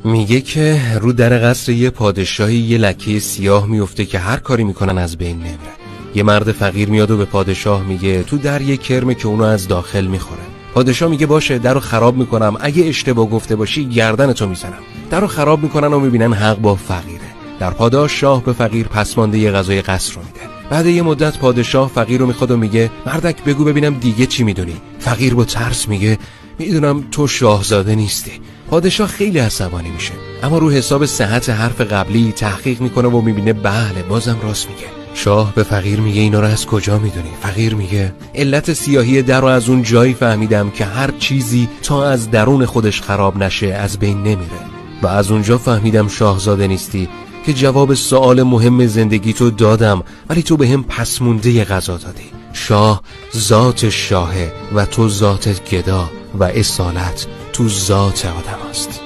میگه که رو در قصر یه پادشاهی یه لکه سیاه میفته که هر کاری میکنن از بین نمیره. یه مرد فقیر میاد و به پادشاه میگه تو در یه کرمه که اونو از داخل میخوره. پادشاه میگه باشه، درو خراب میکنم، اگه اشتباه گفته باشی گردنتو میزنم. درو خراب میکنن و میبینن حق با فقیره. در پاداش شاه به فقیر پسمانده یه غذای قصر رو میده. بعد یه مدت پادشاه فقیر رو میخواد و میگه مردک بگو ببینم دیگه چی میدونی. فقیر با ترس میگه میدونم تو شاهزاده نیستی. پادشاه خیلی عصبانی میشه، اما رو حساب صحت حرف قبلی تحقیق میکنه و میبینه بله بازم راست میگه. شاه به فقیر میگه اینا رو از کجا میدونی؟ فقیر میگه علت سیاهی در رو از اون جایی فهمیدم که هر چیزی تا از درون خودش خراب نشه از بین نمیره، و از اونجا فهمیدم شاهزاده نیستی که جواب سوال مهم زندگی تو دادم ولی تو به هم پس مونده غذا دادی. شاه ذات شاهه و تو ذاتت گدا و اصالت تو ذات آدم است.